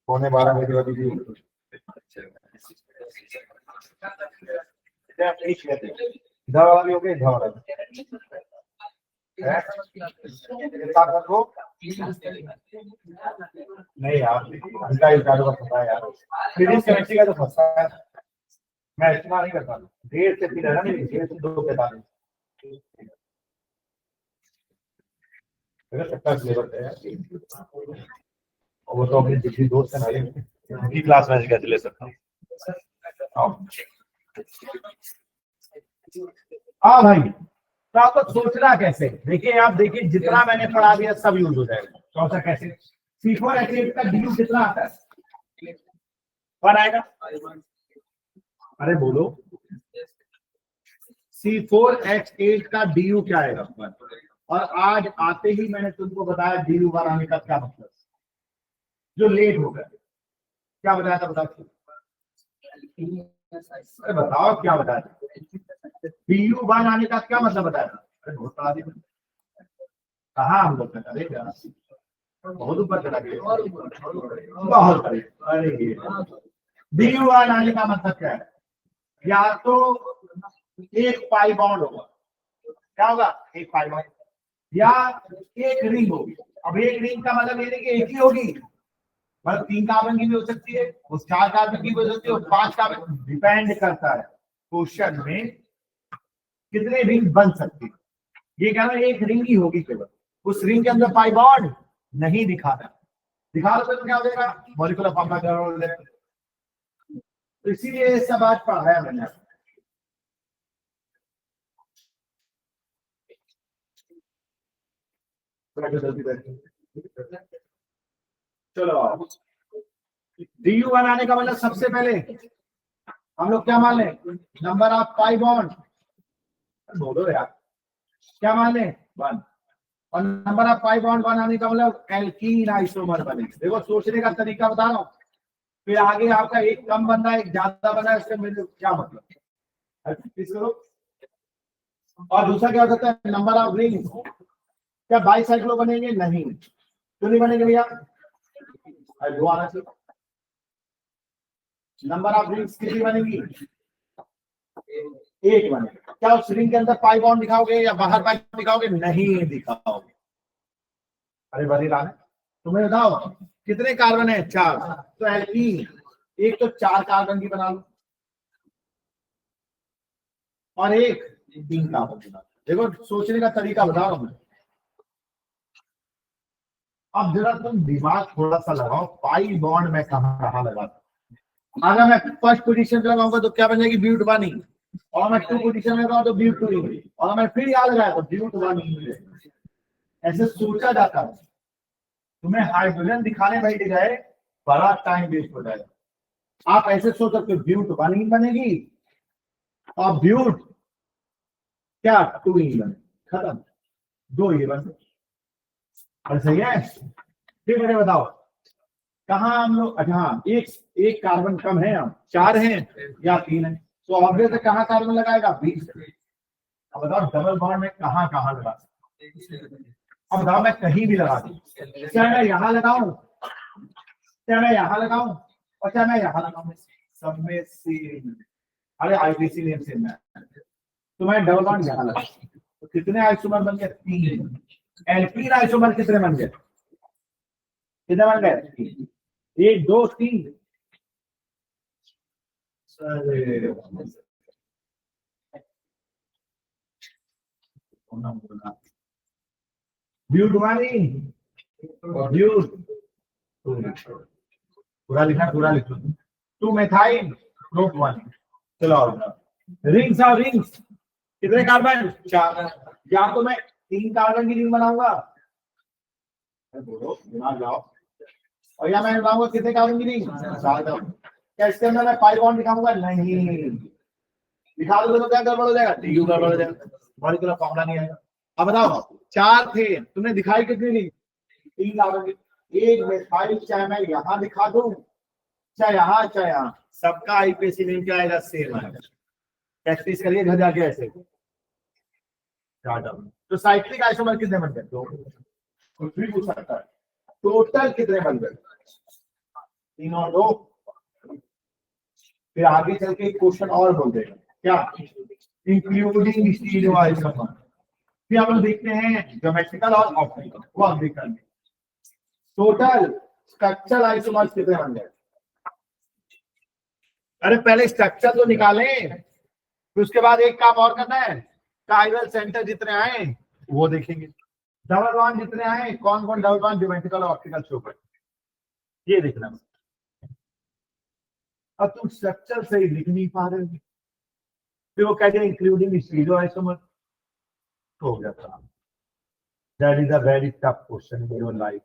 12:15 बजे भी इधर वाला भी हो गया, इधर वाला भी नहीं यार, उनका ही चालू का यार, फिजिक्स केमिस्ट्री का तो फंसा है। मैं इतना नहीं करता, 1:30 से 3 है ना, 1:30 से 2:45 सिलेबस है। वो तो अपनी दूसरी दोस्त है ना, उनकी क्लास में कैसे ले सकता हूँ। हाँ भाई, तो आपको सोचना कैसे, देखिए आप देखिए जितना मैंने पढ़ा दिया सब यूज हो जाएगा। कौन सा कैसे, C4H8 का ड्यू कितना आता है, कौन आएगा, अरे बोलो, C4H8 का ड्यू क्या आएगा। और आज आते ही मैंने तुमको बताया ड्यू बनाने का क्या मतलब, जो लेट हो गया क्या बताया था, बताओ, अरे बताओ क्या बताया था, DU1 आने का क्या मतलब बताया था। अरे बहुत कहा हम लोग बहुत ऊपर चला गया, बहुत अरे DU1 आने का मतलब क्या है, या तो एक पाई बॉन्ड होगा, क्या होगा, एक पाई बॉन्ड, या एक रिंग होगी। अब एक रिंग का मतलब ये नहीं कि एक ही होगी, मतलब 3 कार्बन की भी हो सकती है, उस 4 कार्बन की भी हो सकती है, 5 कार्बन, डिपेंड करता है क्वेश्चन में कितने रिंग बन सकती है। ये कह रहा है एक रिंग ही होगी केवल, उस रिंग के अंदर पाई बॉन्ड नहीं दिखाना, दिखा दो तो क्या हो जाएगा, मॉलिक्यूलर फॉर्मूला क्या हो जाएगा। तो इसीलिए ये सब आज पढ़ाया मैंने। चलो, DU1 आने का मतलब सबसे पहले हम लोग क्या मान लें, नंबर ऑफ पाई बॉन्ड, बोलो यार क्या मान लें, 1, और नंबर ऑफ पाई बॉन्ड 1 आने का मतलब एल्कीन आइसोमर बने। देखो सोचने का तरीका बता रहा हूँ, फिर आगे आपका एक कम बन रहा है एक ज्यादा बना है, उससे मेरे क्या मतलब, करो। और दूसरा क्या हो सकता है, नंबर ऑफ रिंग्स, क्या बाईसाइक्लो बनेंगे, नहीं क्यों नहीं बनेंगे भैया, दो आना चाहिए। नंबर ऑफ रिंग्स कितनी बनेगी, एक बनेगा। क्या उस रिंग के अंदर पाई बॉन्ड दिखाओगे या बाहर पाई बॉन्ड दिखाओगे, नहीं दिखाओगे। अरे बड़ी रान, तुम्हें बताओ कितने कार्बन है, 4, तो एल्कीन एक तो 4 कार्बन की बना लो और एक 3 कार्बन की बना लो। देखो सोचने का तरीका बता रहा हूं। अब जरा तुम दिमाग थोड़ा सा लगाओ, पाई बॉन्ड में कहां लगाता, अगर मैं फर्स्ट पोजीशन पे लगाऊंगा तो क्या बन जाएगी, ब्यूट बनी, और मैं 2 पोजीशन में लगाऊं तो ब्यूट 2, और मैं फिर याद लगाया तो ब्यूट 1। ऐसे सोचा जाता है, तुम्हें हाइड्रोजन दिखाने बैठ गए बड़ा टाइम वेस्ट हो जाएगा। आप ऐसे सोच सकते हो ब्यूट 1 बनेगी और ब्यूट क्या 2 बने, खत्म, 2 ये बन, और सही है। फिर मुझे बताओ कहाँ हम लोग, अच्छा हाँ, एक कार्बन कम है, हम 4 हैं या 3 है, तो ऑब्वियस है कहाँ कार्बन लगाएगा, 20। अब बताओ डबल बॉन्ड में कहाँ कहाँ लगा, अब बताओ मैं कहीं भी लगा दूं, चाहे मैं यहाँ लगाऊं, चाहे मैं यहाँ लगाऊं, और चाहे मैं यहाँ लगाऊं, सब में सेम। अरे आईपीसी नेम सेम है, तो मैं डबल बॉन्ड यहाँ लगा, तो कितने आइसोमर बन गए, 3। एल्कीन आइसोमर कितने बन गए, कितने बन गए, 1 2 3। ब्यूट 1, ब्यूट 2, पूरा लिखना, पूरा लिखो, 2 मेथाइल ग्रुप 1। चलो रिंग्स और रिंग्स कितने कार्बन, 4, या तो मैं 3 कार्बन की रिंग बनाऊंगा, बोलो दिमाग लगाओ, और या मैं बनाऊंगा कितने कार्बन की रिंग, 4 कार्बन। क्या इसके अंदर मैं पाई बॉन्ड दिखाऊंगा, नहीं दिखा दो तो क्या गड़बड़ हो जाएगा, DU गड़बड़ हो जाएगा, मॉलिक्यूलर फॉर्मूला नहीं आएगा। अब बताओ 4 थे, तुमने दिखाई कितनी रिंग, 3 कार्बन की, एक मेथाइल, चाहे मैं यहाँ दिखा दूं चाहे यहाँ चाहे यहाँ, सबका आईपीसी नेम क्या आएगा, सेम आएगा। प्रैक्टिस करिए घर जाके ऐसे। तो साइक्लिक आइसोमर कितने बन गए, 2। कुछ भी पूछ सकता है। टोटल कितने बन गए? 3 और 2। फिर आगे चल के क्वेश्चन और बोल देगा क्या, इंक्लूडिंग स्टीरियो आइसोमर। फिर हम लोग देखते हैं ज्योमेट्रिकल और ऑप्टिकल, वो हम देख करेंगे। टोटल स्ट्रक्चरल आइसोमर्स कितने बन गए? अरे पहले स्ट्रक्चर तो निकालें, फिर उसके बाद एक काम और करना है, काइरल सेंटर जितने आए वो देखेंगे, डबल बॉन्ड जितने आए, कौन कौन डबल बॉन्ड ज्योमेट्रिकल और ऑप्टिकल शो कर, ये देखना। अब तुम स्ट्रक्चर से ही लिख नहीं पा रहे हो, फिर वो कह दिया इंक्लूडिंग स्टीरियो आइसोमर, हो गया था। That is a very tough question in your life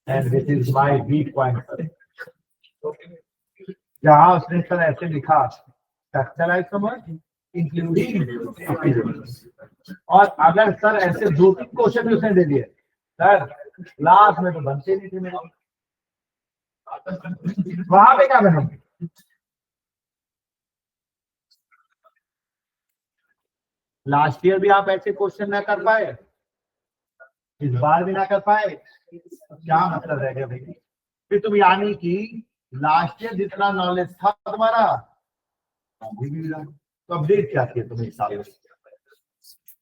and this is my weak point. जहां उसने सर ऐसे लिखा स्ट्रक्चर आइसोमर इंक्लूडिंग, और अगर सर ऐसे 2-3 क्वेश्चन भी उसने दे दिए सर, लास्ट में तो बनते नहीं थे मेरे, वहां पे क्या बनेंगे? लास्ट ईयर भी आप ऐसे क्वेश्चन ना कर पाए, इस बार भी ना कर पाए, क्या मतलब रह गया भाई? फिर तुम यानी कि लास्ट ईयर जितना नॉलेज था तुम्हारा अभी भी मिला, तो अपडेट क्या किया तुम इस साल में?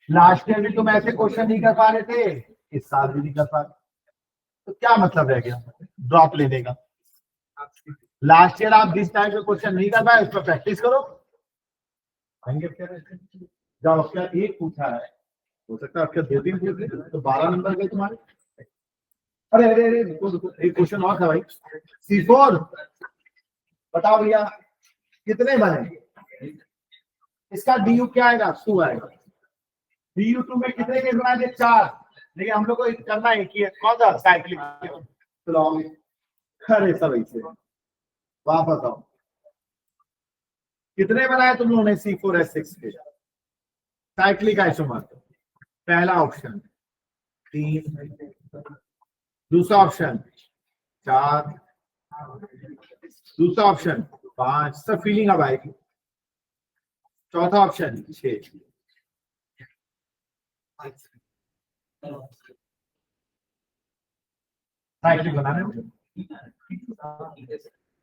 लास्ट ईयर भी तुम ऐसे क्वेश्चन नहीं कर पा रहे थे, इस साल भी नहीं कर पा रहे, तो क्या मतलब रह गया ड्रॉप लेने का? लास्ट ईयर आप जिस टाइम पे क्वेश्चन नहीं कर पाए उस पर प्रैक्टिस करो। जब आपका एक पूछा है, हो सकता है आपका 2-3 पूछ ले तो 12 नंबर गए तुम्हारे। अरे अरे अरे एक क्वेश्चन और था भाई, C4 बताओ भैया कितने बने? इसका DU क्या आएगा? 2 आएगा। DU2 में कितने केस बनाए थे? 4, लेकिन हम लोग को करना है कि कौन सा साइक्लिक। अरे सब ऐसे वापस आओ, कितने बनाए तुम लोगों ने C4H6 के साइक्लिक आइसोमर? पहला ऑप्शन 3, दूसरा ऑप्शन 4, दूसरा ऑप्शन 5, सब फीलिंग अब आएगी, चौथा ऑप्शन 6। साइक्लिक बनाने में,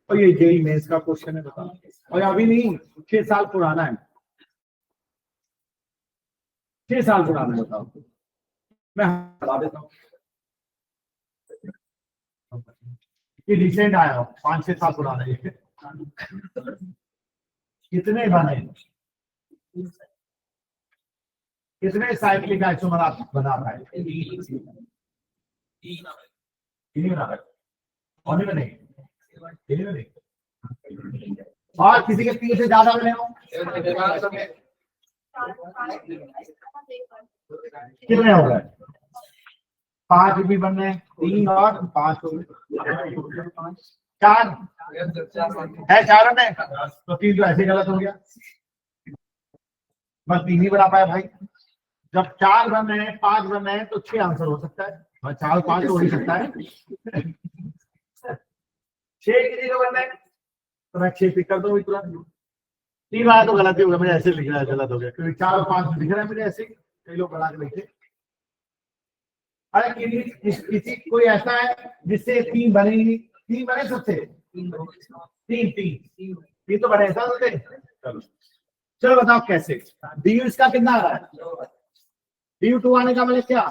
और ये जेई मेंस का क्वेश्चन है बताओ, और अभी नहीं 6 साल पुराना है, 6 साल पुराना बताओ, मैं बता देता हूँ, ये रिसेंट आया हो 5-6 साल पुराना है। कितने बने, कितने साइक्लिक आइसोमर आप बना पाए? 3 बना पाए, और नहीं, और किसी के 3 से ज्यादा बने हो? कितने हो गए? 5 भी बन रहे, 3 और 5 हो गए, 4 है, 4 में तो 3 तो ऐसे गलत हो गया, बस 3 ही बना पाया भाई। जब 4 बन रहे हैं, 5 बन रहे हैं तो 6 आंसर हो सकता है, 4 और 5 तो हो ही सकता है। 6 किसी को बनना है तो मैं 6 पिक कर दूंगी तुरंत। 3 वाला तो गलत ही होगा, मुझे ऐसे लिख रहा है गलत हो गया, क्योंकि 4 और 5 दिख रहा है मुझे ऐसे, कई लोग बना के लिखे। अरे किसी कोई ऐसा है जिससे 3 बनेगी? 3 बने सबसे, 3 तो बने, ऐसा होते। चलो बताओ कैसे? DU इसका कितना आ रहा है? DU2 आने का मतलब क्या?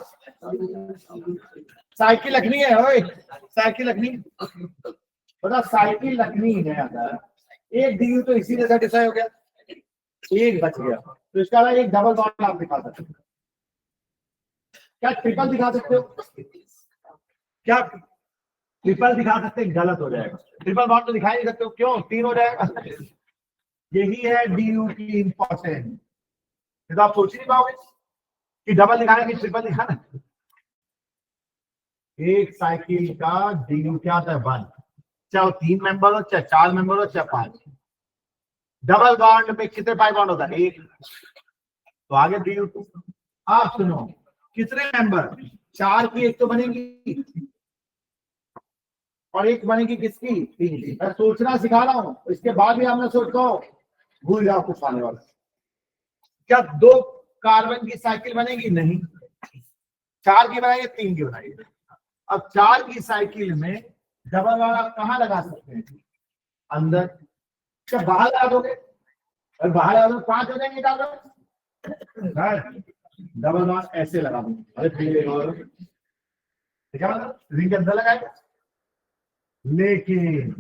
साइकिल रखनी है, ओए साइकिल रखनी, बता साइकिल रखनी है। अगर एक DU तो इसी में सेटिस्फाई हो गया, एक बच गया, तो इसका एक डबल बॉन्ड आप दिखा सकते हो, क्या ट्रिपल दिखा सकते हो? क्या ट्रिपल दिखा सकते? गलत हो जाएगा, ट्रिपल बॉन्ड तो दिखा नहीं सकते हो, क्यों? 3 हो जाएगा। यही है DU की इंपॉर्टेंट, तो आप सोच नहीं पाओगे कि डबल दिखाना कि ट्रिपल दिखाना। एक साइकिल का DU क्या था? 1, चाहे 3 मेंबर हो, चाहे 4 मेंबर हो, चाहे 5। डबल बॉन्ड में कितने पाई बॉन्ड होता है? 1, तो आगे DU2। आप सुनो कितने मेंबर? 4 की एक तो बनेगी और एक बनेगी किसकी? 3। मैं सोचना सिखा रहा हूं, इसके बाद भी आपने सोचो भूल जाओ कुछ आने वाला। क्या 2 कार्बन की साइकिल बनेगी? नहीं, 4 की बनाइए, 3 की बनाइए। अब 4 की साइकिल में डबल बॉन्ड आप कहाँ लगा सकते हैं? अंदर। क्या बाहर लगा दोगे? और बाहर लगा दो 5 हो जाएंगे डबल बॉन्ड ऐसे लगा दो। अरे क्या मतलब रिंग के अंदर लगाएगा, लेकिन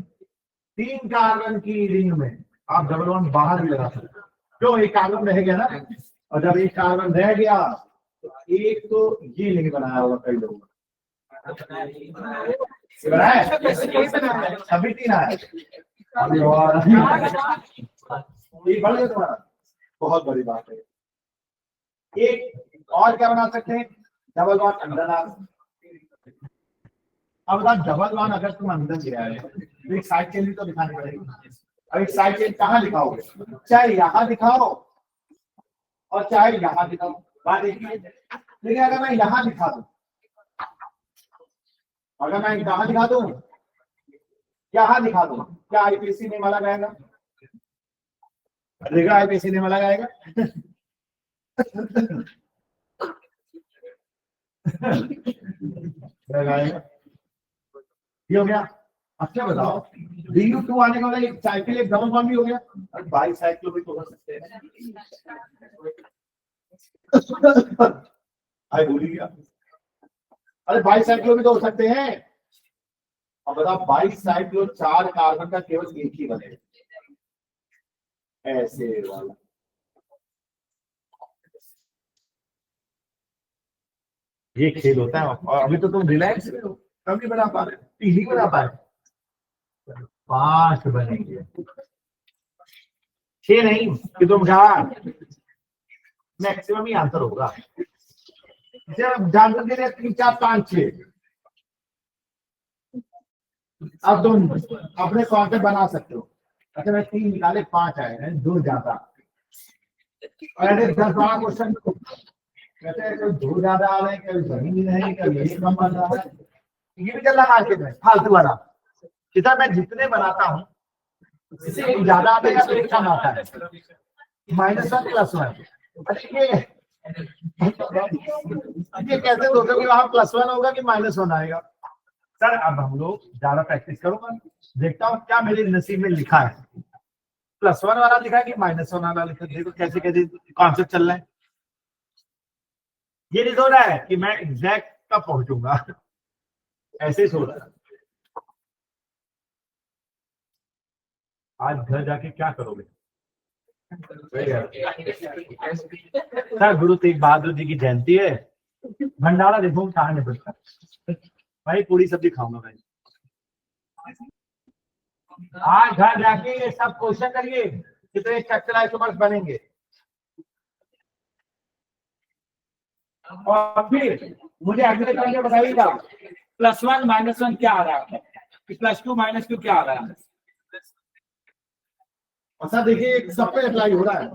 3 कार्बन की रिंग में आप डबल बॉन्ड बाहर भी लगा सकते हो। क्यों? एक कार्बन रह गया ना, और जब एक कार्बन रह गया तो एक तो ये नहीं बनाया होगा कई लोगों बनाया, अभी 3 आया, ये बढ़ गया तुम्हारा, बहुत बड़ी बात है। एक और क्या बना सकते हैं? डबल बॉन्ड अंदर ला। अब बात डबल बॉन्ड अगर तुम अंदर गिरा है तो एक साइड चेन भी तो दिखानी पड़ेगी। अब एक साइड चेन कहाँ दिखाओगे? चाहे यहाँ दिखाओ और चाहे यहाँ दिखाओ, बात एक ही है। लेकिन अगर मैं यहाँ दिखा दूं, अगर मैं यहाँ दिखा दूं, यहाँ दिखा दूं, क्या आईपीसी नेम अलग आएगा? देखा आईपीसी नेम अलग आएगा। ये हो गया। अच्छा बताओ, DU2 आने का मतलब एक साइकिल एक डबल बॉन्ड भी हो गया, और बाई साइकिल भी तो हो सकते हैं। आई भूल गया, अरे बाई साइकिल भी तो हो सकते हैं। अब बताओ, बाई साइकिल 4 कार्बन का केवल एक ही बनेगा, ऐसे वाला। ये खेल होता है, और अभी तो तुम रिलैक्स में हो, कम नहीं बना पा रहे, 3 ही बना पा रहे, 5 बनेंगे, 6 नहीं कि तुम कहा मैक्सिमम ही आंसर होगा। जब जानवर के लिए 3 4 5 6, अब तुम अपने कौन से बना सकते हो। अच्छा मैं 3 निकाले 5 आए हैं, 2 ज्यादा, अरे 10 12 क्वेश्चन कहते हैं कोई 2 ज्यादा आ रहे हैं, कभी जमीन नहीं, कभी यही कम बन रहा है, ये भी चल रहा मार्केट में फालतू वाला। जितना मैं जितने बनाता हूँ इससे एक ज्यादा आता है तो एक कम आता है, -1 +1। अच्छा ये कैसे सोचो कि वहां +1 होगा कि -1 आएगा? सर अब हम लोग ज्यादा प्रैक्टिस करूंगा, देखता हूँ क्या मेरे नसीब में लिखा है, +1 वाला लिखा है कि -1 वाला लिखा है। देखो कैसे कैसे कॉन्सेप्ट चल रहा है। ये नहीं सोच रहा है कि मैं एग्जैक्ट कब पहुंचूंगा, ऐसे ही सोच रहा है। आज घर जाके क्या करोगे? सर गुरु तेग बहादुर जी की जयंती है, भंडारा देखो कहाँ नहीं बचता भाई, पूरी सब्जी खाऊंगा भाई। आज घर जाके ये सब क्वेश्चन करिए, कितने स्ट्रक्चर आइसोमर्स बनेंगे, और फिर मुझे अगले करके बताइएगा +1 -1 क्या आ रहा है, +2 -2 क्या आ रहा है। अच्छा देखिए सब पे अप्लाई हो रहा है,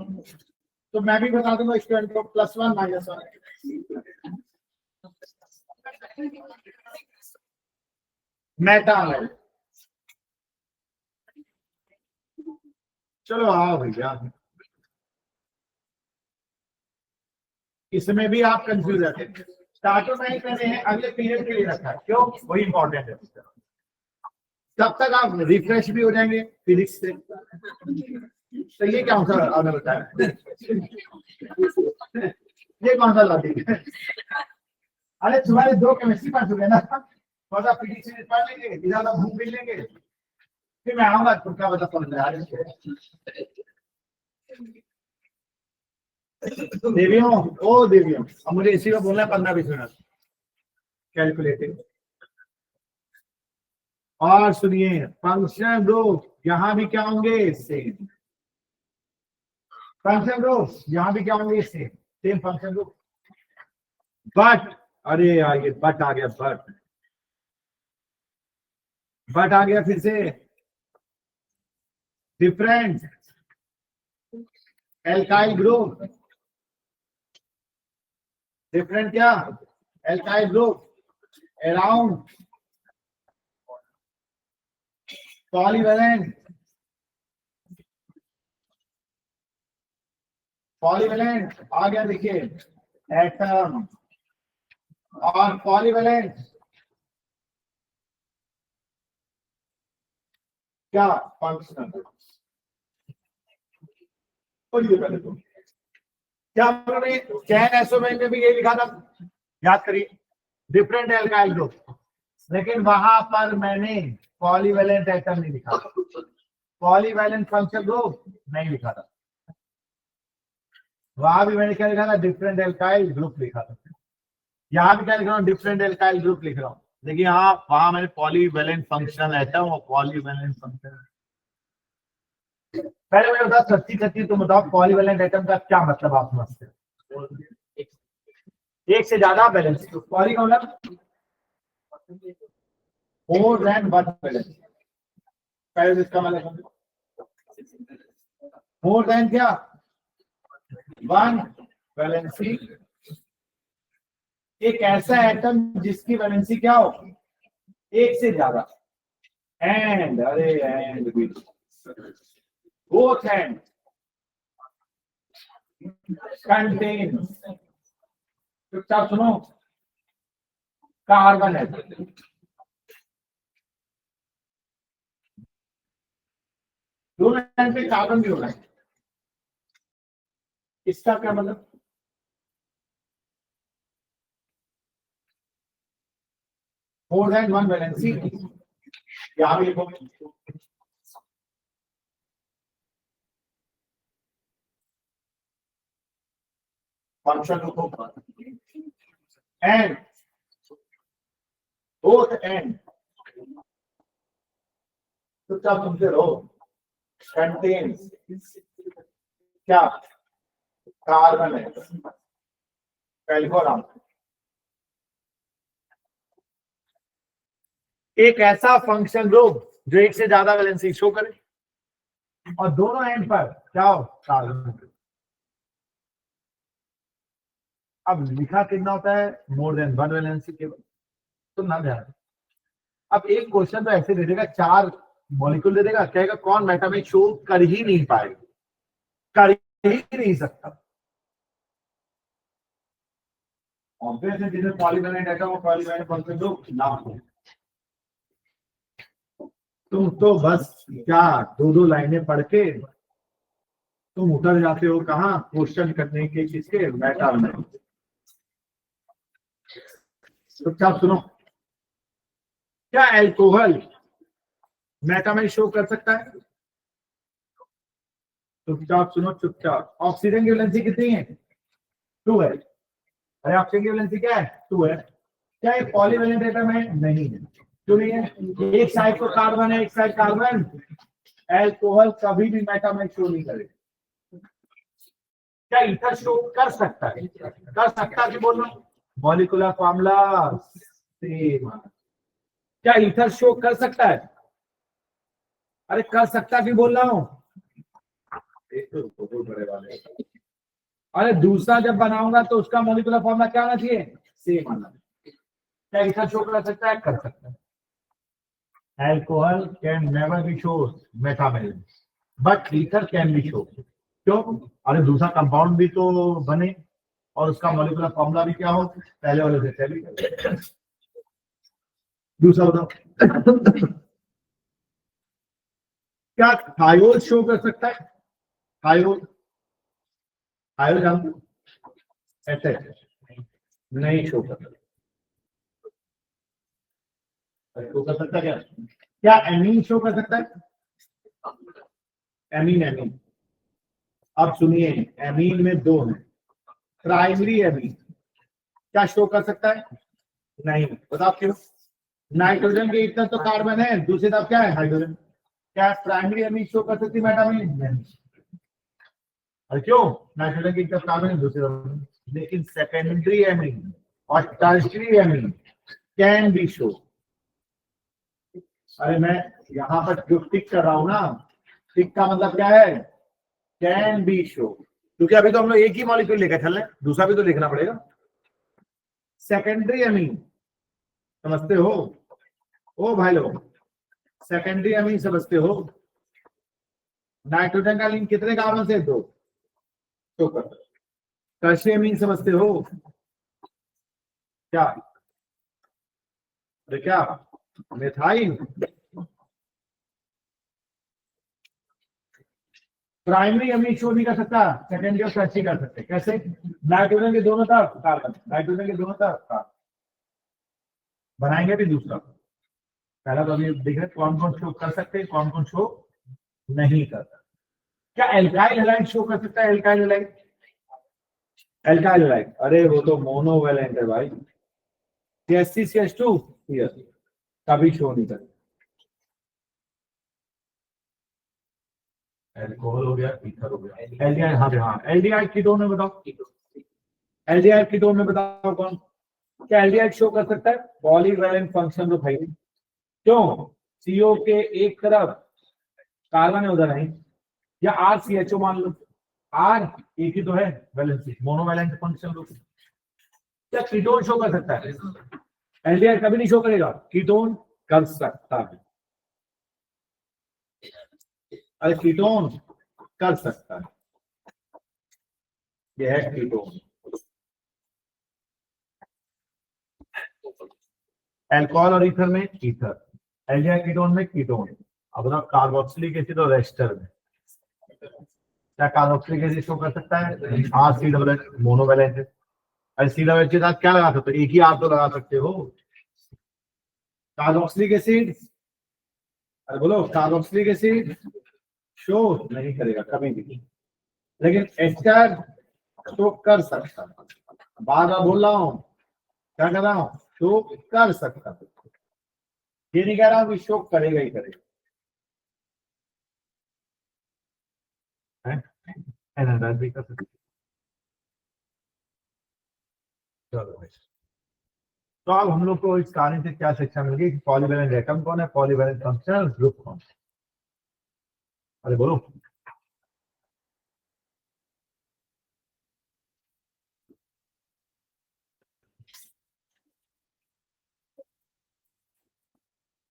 तो मैं भी बता दूंगा स्टूडेंट को +1 -1 मेटा है। चलो आओ भैया, इसमें भी आप कंफ्यूज रहते हैं। स्टार्टर नहीं करने हैं, अगले पीरियड के लिए रखा है, क्यों? वही इंपॉर्टेंट है, तब तक आप रिफ्रेश भी हो जाएंगे फिजिक्स से। तो ये क्या आंसर आपने बताया? ये कौन सा लॉजिक है? अरे तुम्हारे 2 केमिस्ट्री पढ़ चुके ना, थोड़ा फिजिक्स पढ़ लेंगे, इधर घूम फिर लेंगे, फिर मैं आऊंगा तो क्या बता समझ आ रहा है। देवियों, ओ देवियों, अब मुझे इसी में बोलना है 15-20 मिनट कैलकुलेटिंग। और सुनिए फंक्शन ग्रुप यहाँ भी क्या होंगे, सेम फंक्शन ग्रुप, यहाँ भी क्या होंगे, सेम फंक्शन ग्रुप। बट अरे यार ये बट आ गया, बट आ गया फिर से, डिफरेंट एल्काइल ग्रुप, डिफरेंट क्या alkyl group around polyvalent, polyvalent आ गया, देखिए एटम और पॉलीवैलेंट क्या फंक्शनल। पहले तो क्या हमने चैन एसोमेन में भी ये लिखा था, याद करिए, डिफरेंट एल्काइल ग्रुप, लेकिन वहां पर मैंने पॉलीवैलेंट एटम नहीं लिखा था, पॉलीवैलेंट फंक्शनल ग्रुप नहीं लिखा था। वहां भी मैंने क्या लिखा था, डिफरेंट एल्काइल ग्रुप लिखा था। यहाँ भी क्या लिख रहा हूँ, डिफरेंट एल्काइल ग्रुप लिख रहा हूँ। देखिए हाँ, वहां मैंने पॉलीवैलेंट फंक्शनल एटम और पॉलीवैलेंट फंक्शनल। पहले मैं बता, सच्ची सच्ची तुम बताओ, पॉलीवैलेंट एटम का क्या मतलब आप समझते हो? एक से ज्यादा बैलेंस, पॉली का मतलब मोर देन वन बैलेंस। पहले इसका मतलब मोर देन क्या, वन वैलेंसी। एक ऐसा एटम जिसकी वैलेंसी क्या हो, एक से ज्यादा। एंड अरे एंड बोथ एंड कंटेन, चुपचाप सुनो, कार्बन एटम। दोनों एंड पे कार्बन भी होना है। इसका क्या मतलब, मोर देन वन वैलेंसी। यहां भी लिखो, फंक्शन लिखो, एंड बोथ एंड, चुपचाप सुनते रहो, कंटेन्स क्या, कार्बन है, कैल्कोराम। एक ऐसा फंक्शन ग्रुप जो एक से ज्यादा वैलेंसी शो करे और दोनों एंड पर क्या हो, कार्बन। अब लिखा कितना होता है, मोर देन वन वैलेंसी केवल, तो ना ध्यान। अब एक क्वेश्चन तो ऐसे दे देगा, चार मॉलिक्यूल दे देगा, कहेगा कौन मेटामेट शो कर ही नहीं पाएगा, कर ही नहीं सकता। ऑब्वियस है, जिन्हें पॉलीवैलेंट एटम और पॉलीवैलेंट फंक्शन ग्रुप ना हो। तुम तो बस क्या दो दो लाइनें पढ़ के तुम उतर जाते हो कहाँ, क्वेश्चन करने के किसके, मेटा में। चुपचाप सुनो, क्या एल्कोहल मेटा में शो कर सकता है? चुपचाप सुनो, चुपचाप। ऑक्सीजन की वैलेंसी कितनी है, 2 है। अरे ऑक्सीजन की वैलेंसी क्या है, 2 है। क्या ये पॉलीवैलेंट एटम है? नहीं है। क्यों नहीं है? एक साइड को कार्बन है, एक साइड कार्बन। एल्कोहल कभी भी मेटा में शो नहीं करेगा। क्या ईथर शो कर सकता है, कर सकता है बोल रहा हूं, मॉलिक्यूलर फॉर्मूला सेम। क्या ईथर शो कर सकता है? अरे कर सकता कि बोल रहा हूं, बड़े वाले। अरे दूसरा जब बनाऊंगा तो उसका मॉलिक्यूलर फॉर्मूला क्या आना चाहिए, सेम आना। क्या ईथर शो कर सकता है? कर सकता है। Alcohol can never be show metamerism, but ether can be show. क्यों? अरे दूसरा कंपाउंड भी तो बने और उसका मॉलिक्यूलर फॉर्मूला भी क्या हो, पहले वाले से चलिए। दूसरा बताओ, क्या थायोल शो कर सकता है? थायोल, थायोल जानते हो, ऐसे नहीं शो कर सकता। शो कर सकता क्या, क्या एमीन शो कर सकता है? Amine, amine. अब सुनिए, एमीन में दो हैं, प्राइमरी एमीन क्या शो कर सकता है? नहीं। बताओ क्यों? नाइट्रोजन के इतना तो कार्बन है, दूसरी तरफ क्या है, हाइड्रोजन। क्या प्राइमरी एमीन शो कर सकती है मेटामीन? नहीं। और क्यों? नाइट्रोजन की तरफ कार्बन है, दूसरी तरफ। लेकिन सेकेंडरी एमीन और tertiary amine can be show. अरे मैं यहाँ पर जो टिक कर रहा हूं ना, टिक का मतलब क्या है, कैन बी शो। क्योंकि अभी तो हम लोग एक ही मॉलिक्यूल लेकर चल रहे हैं, दूसरा भी तो लिखना पड़ेगा। सेकेंडरी एमीन समझते हो ओ भाई लोग, सेकेंडरी एमीन समझते हो? नाइट्रोजन का लिंक कितने कार्बन से, दो। तो टर्शियरी एमीन समझते हो? क्या क्या मिथाइल प्राइमरी अमीन शो नहीं कर सकता, सेकेंडरी और टर्शियरी कर सकते। कैसे? नाइट्रोजन के दोनों तरफ कार्बन, नाइट्रोजन के दोनों तरफ कार्बन बनाएंगे भी दूसरा। पहला तो अभी देख रहे कौन कौन शो कर सकते हैं, कौन कौन शो नहीं कर सकते। क्या एल्काइल हैलाइड शो कर सकता है? एल्काइल हैलाइड, एल्काइल हैलाइड, अरे वो तो मोनोवैलेंट है भाई। CH3CH2 कभी शो नहीं करता। अल्कोहल हो गया, ईथर हो गया, एल्डिहाइड। हाँ एल्डिहाइड कीटोन में बताओ, एल्डिहाइड कीटोन में बताओ कौन? क्या एल्डिहाइड शो कर सकता है? पॉलीवैलेंट फंक्शन तो भाई क्यों? CO के एक तरफ कार्बन है, उधर नहीं, या RCHO मान लो, R एक ही तो है, वैलेंसी, मोनोवैलेंट फंक्शन। क्या कीटोन शो कर सकता है? एल्डिहाइड कभी नहीं शो करेगा, कीटोन कर सकता है। अरे कीटोन कर सकता है, यह है कीटोन। अल्कोहल और ईथर में ईथर, एल्डिहाइड कीटोन में कीटोन। अब ना कार्बोक्सिलिक एसिड और एस्टर में क्या कार्बोक्सिलिक एसिड शो कर सकता है? RC मोनोवैलेंट है। अरे C के साथ क्या लगा सकते हो? एक ही आप तो लगा सकते हो। कार्बोक्सिलिक एसिड, अरे बोलो, कार्बोक्सिलिक एसिड शो नहीं करेगा कभी भी, लेकिन एस्टर शो कर सकता है। बार बार बोल रहा हूं, क्या कर रहा हूं? शो कर सकता है, ये नहीं कह रहा हूं कि शो करेगा ही करेगा। एनाडाइड भी कर सकते। चलो भाई, तो अब हम लोग को इस कहानी से क्या शिक्षा मिल गई कि पॉलीवैलेंट एटम कौन है, पॉलीवैलेंट फंक्शनल ग्रुप कौन है? अरे बोलो।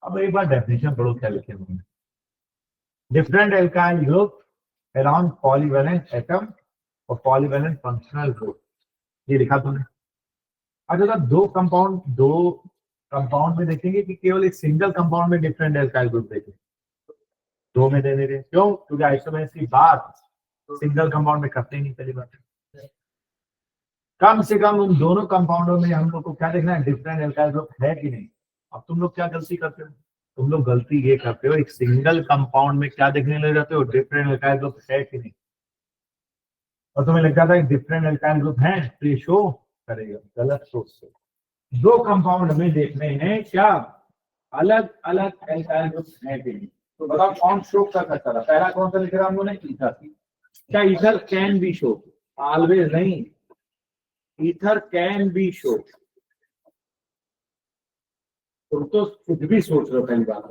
अब एक बार डेफिनेशन पढ़ो क्या लिखे हुए हैं। Different alkyl group around polyvalent atom और पॉलीवैलेंट फंक्शनल ग्रुप, ये लिखा तुमने। अच्छा, दो कंपाउंड में देखेंगे कि केवल एक सिंगल कंपाउंड में डिफरेंट एल्काइल ग्रुप देखेंगे? दो में देने रहे, क्यों? क्योंकि आइसोमेरेस की बात सिंगल कंपाउंड में करते ही नहीं, पहली बात। कम से कम उन दोनों कंपाउंडों में हम लोग को क्या देखना है? डिफरेंट एल्काइल ग्रुप है कि नहीं। अब तुम लोग क्या गलती करते हो? तुम लोग गलती ये करते हो, एक सिंगल कंपाउंड में क्या देखने लग जाते हो? डिफरेंट एल्काइल ग्रुप है कि नहीं, और तुम्हें लग जाता है डिफरेंट एल्काइल ग्रुप है तो ये शो करेगा। गलत सोच से। दो कंपाउंड में देखने हैं क्या अलग अलग एल्काइल ग्रुप है कि नहीं, तो बताओ कौन शो कर सकता था? पहला कौन सा लिख रहा हम लोगों ने? ईथर। क्या ether can be show? Always नहीं, ईथर कैन बी शो। तुम तो खुद भी सोच रहे हो पहली बात,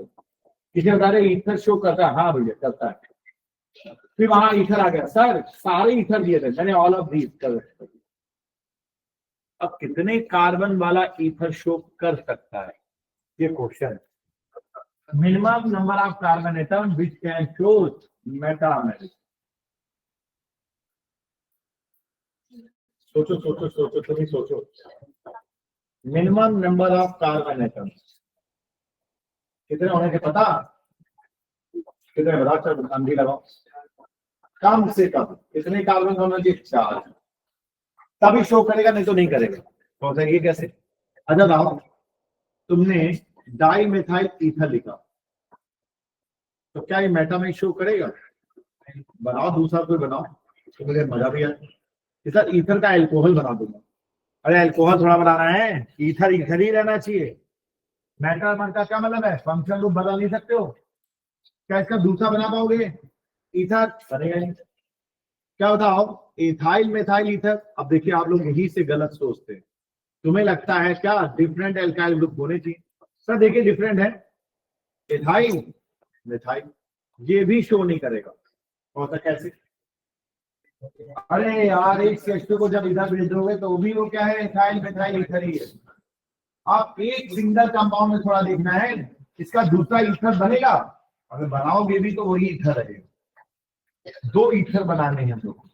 किसी बता रहे ईथर शो करता है? हाँ भैया करता है। फिर वहां ईथर आ गया, सर सारे ईथर दिए थे मैंने, ऑल ऑफ दीज कर। अब कितने कार्बन वाला ईथर शो कर सकता है, ये question. Minimum number of carbon atom which can show metameric. सोचो सोचो सोचो, तुम ही सोचो। Minimum number of carbon atom कितने होने के पता? कितने बता? चलो अंधी लगाओ। कम से कम कितने कार्बन होना चाहिए? 4। तभी शो करेगा, नहीं तो नहीं करेगा। तो सर ये कैसे? अच्छा बताओ, तुमने डाई मेथाइल ईथर लिखा तो क्या ये मेटामेरिक शो करेगा? बनाओ दूसरा कोई बनाओ, तो मुझे मजा भी आए। सर ईथर का एल्कोहल बना दूंगा। अरे एल्कोहल थोड़ा बनाना है, ईथर ईथर ही रहना चाहिए। मेटामेरिक का क्या मतलब है? फंक्शन ग्रुप बदल नहीं सकते हो। क्या इसका दूसरा बना पाओगे? ईथर बनेगा नहीं। क्या बताओ, इथाइल मेथाइल ईथर। अब देखिए आप लोग यही से गलत सोचते हैं। तुम्हें लगता है क्या डिफरेंट एल्काइल ग्रुप होने चाहिए? सर देखिए डिफरेंट है, इथाइल मेथाइल, ये भी शो नहीं करेगा। होता कैसे? अरे यार एक CH2 को जब इधर भेज दोगे तो भी वो क्या है? इथाइल मेथाइल ईथर ही है। आप एक सिंगल कंपाउंड में थोड़ा देखना है, इसका दूसरा ईथर बनेगा, अगर बनाओगे भी तो वही ईथर रहेगा। 2 ईथर बनाने हैं हम लोग,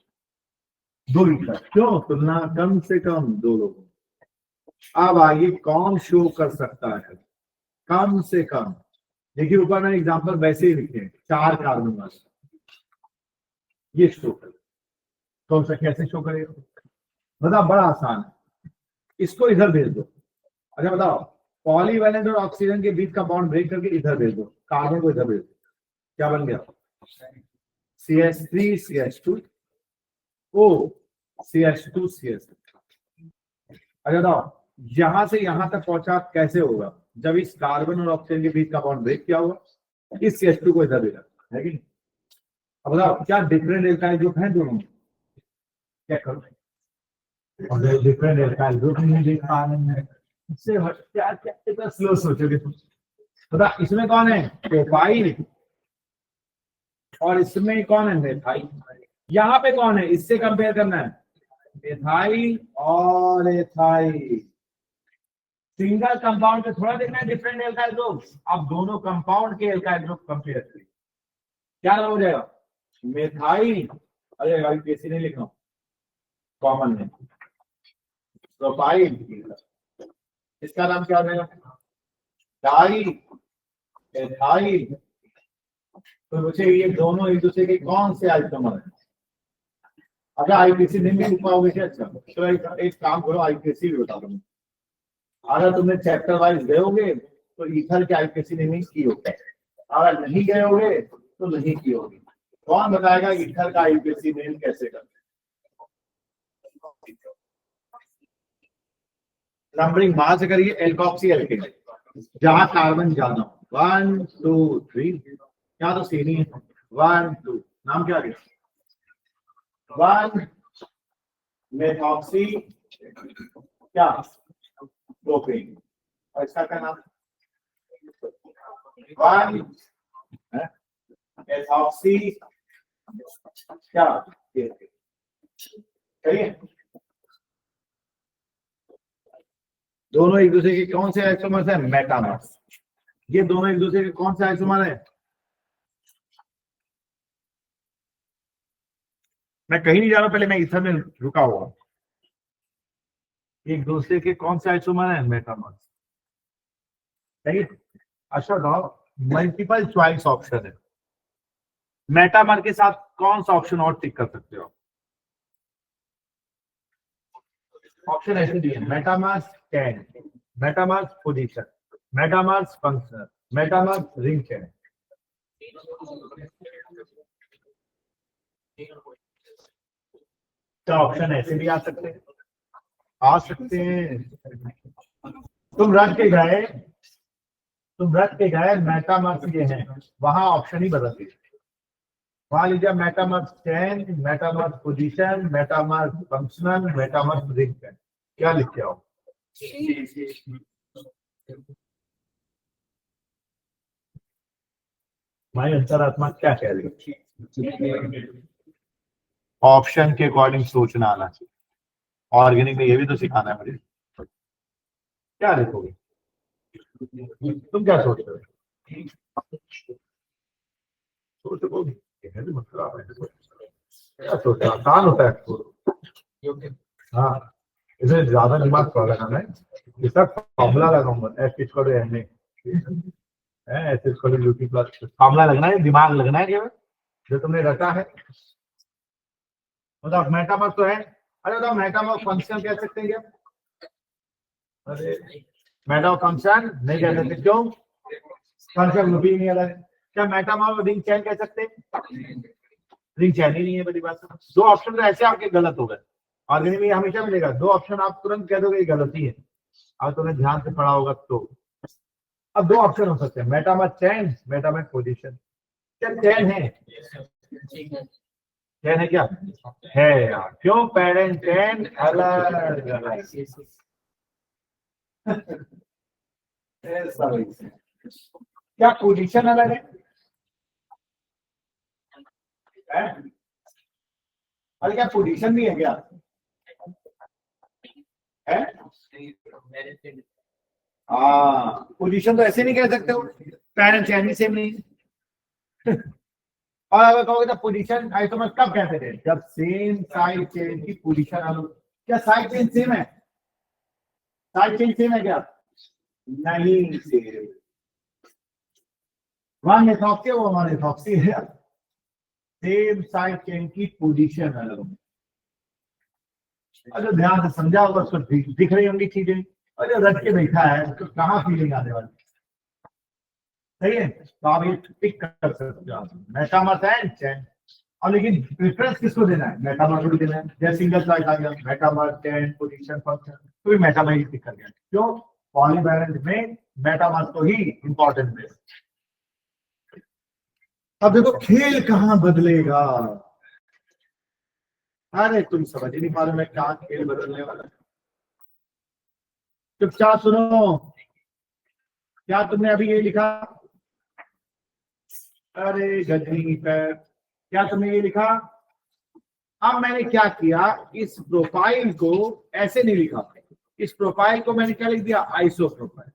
2 ईथर। क्यों? तुलना कम से कम 2 लोगों। अब आगे कौन शो कर सकता है कम से कम? देखिए ऊपर मैंने एग्जांपल वैसे ही लिखे हैं, 4 कार्बन वाले, ये शो कर कौन सा कैसे शो करेगा? बताओ, बड़ा आसान है, इसको इधर भेज दो। अच्छा बताओ, पॉलीवैलेंट और ऑक्सीजन के बीच का बॉन्ड ब्रेक करके इधर भेज दो, कार्बन को इधर भेज दो, क्या बन गया? CH3 CH2 O CH2 CH2। अच्छा बताओ, यहां से यहां तक पहुंचा कैसे होगा? जब इस कार्बन और ऑक्सीजन के बीच का बॉन्ड ब्रेक किया होगा, इस CH2 को इधर भेजा है कि नहीं? अब बताओ, क्या डिफरेंट एल्काइल ग्रुप है दोनों में? चेक करो, और डिफरेंट एल्काइल ग्रुप नहीं देख पा रहे हैं, इससे क्या क्या इतना स्लो सोचोगे तुम? बता, इसमें कौन है? प्रोपाइल, और इसमें कौन है? मेथाइल। यहाँ पे कौन है? इससे कंपेयर करना है, मेथाइल और एथाइल। सिंगल कंपाउंड पे थोड़ा देखना है डिफरेंट एल्काइल ग्रुप। अब दोनों कंपाउंड के एल्काइल ग्रुप कंपेयर करिए, क्या हो जाएगा? मेथाइल, अरे भाई कैसे नहीं लिखना, कॉमन है, प्रोपाइल, इसका नाम क्या हो जाएगा? Diethyl. तो मुझे ये दोनों एक दूसरे के कौन से आइसोमर है? अगर आईपीसी नहीं लिख पाओगे क्या? अच्छा तो एक काम करो, आईपीसी भी बता दो। अगर तुमने चैप्टर वाइज गए होगे तो ईथर के आईपीसी नेमिंग की होगी, अगर नहीं गए होगे तो नहीं की होगी। कौन बताएगा ईथर का आईपीसी नेम कैसे करते? नंबरिंग वहां से करिए, एल्कोक्सी एल्केन, जहां कार्बन ज्यादा हो, 1 2 3, क्या तो सीनी है, 1 2, नाम क्या है? 1 मेथॉक्सी क्या? प्रोपेन, और इसका क्या नाम? 1 मेथॉक्सी क्या? सही है। दोनों एक दूसरे के कौन से आइसोमर्स है? मेटामर्स। ये दोनों एक दूसरे के कौन से आइसोमर है? मैं कहीं नहीं जा रहा, पहले मैं इथर में रुका हुआ। एक दूसरे के कौन से आइसोमर है? मेटामर्स। सही है। अच्छा बताओ, मल्टीपल चॉइस ऑप्शन है, मेटामर के साथ कौन सा ऑप्शन और टिक कर सकते हो? ऑप्शन ऐसे दिए, metamers 10, metamers position, metamers functional, metamers ring chain. क्या ऑप्शन ऐसे भी आ सकते हैं? आ सकते हैं। तुम रख के गए मेटामर्स ये हैं, वहां ऑप्शन ही बदल दिए। वहां लीजिए, metamers 10, metamers position, metamers functional, metamers ring chain, क्या लिखे हो? हमारी अंतरात्मा क्या कह रही है? ऑप्शन के अकॉर्डिंग सोचना आना चाहिए। ऑर्गेनिक में ये भी तो सिखाना है मुझे। क्या लिखोगे तुम? क्या सोच रहे हो? सोच रखोगे, क्या सोच रहे हो? आसान होता है। हाँ, इसमें ज्यादा दिमाग थोड़ा लगाना है। इसका फॉर्मूला लगाऊंगा, F equal to m a, s equal to ut plus, formula लगना है, दिमाग लगना है केवल, जो तुमने रटा है। मतलब मेटामर्स तो है। अरे बताओ, मेटामर्स फंक्शन कह सकते हैं क्या? अरे मेटामर्स फंक्शन नहीं कह सकते, क्यों? फंक्शन ग्रुप ही नहीं अलग है। क्या मेटामर्स रिंग चेन कह सकते हैं? रिंग चेन ही नहीं है, बड़ी बात। दो ऑप्शन तो ऐसे आपके गलत हो गए। ऑर्गेनिक में हमेशा मिलेगा दो ऑप्शन, आप तुरंत कह दोगे ये गलती है, अब तुमने ध्यान से पढ़ा होगा तो। अब दो ऑप्शन हो सकते हैं, मेटामर्स चेन, मेटामर्स पोजीशन। क्या चेन है? चेन है क्या? है यार, क्यों? पेरेंट चेन अलग अलग। क्या पोजीशन अलग है? अरे क्या पोजीशन भी है क्या? है? हाँ, पोजीशन तो ऐसे नहीं कह सकते हो, पेरेंट चेन भी सेम नहीं है। और अगर कहोगे तो पोजीशन आइसोमर कब कहते थे? जब सेम साइड चेन की पोजीशन अलग। क्या साइड चेन सेम है? साइड चेन सेम है क्या? नहीं सेम। वन मेथॉक्सी वो हमारे मेथॉक्सी है, सेम साइड चेन की पोजीशन अलग होगी। अगर ध्यान से समझा होगा उसको दिख रही होंगी चीजें, और जो रख के बैठा है उसको कहाँ फीलिंग आने वाली? सही है, तो आप ये पिक कर सकते हो मेटामर्स एंड चेन। और लेकिन प्रेफरेंस किसको देना है? मेटामर्स को देना है। जैसे सिंगल साइड आ गया मेटामर्स चेन पोजीशन फंक्शन, तो भी मेटामर्स ही पिक कर गया। क्यों? पॉलीवैलेंट में मेटामर्स को ही इंपॉर्टेंट दे। अब देखो खेल कहाँ बदलेगा। अरे तुम समझ ही नहीं पा रहे मैं क्या खेल बदलने वाला। चुपचाप सुनो, क्या तुमने अभी ये लिखा? अरे गजनी पैर, क्या तुमने ये लिखा? अब मैंने क्या किया, इस प्रोफाइल को ऐसे नहीं लिखा, इस प्रोफाइल को मैंने क्या लिख दिया? Iso profile.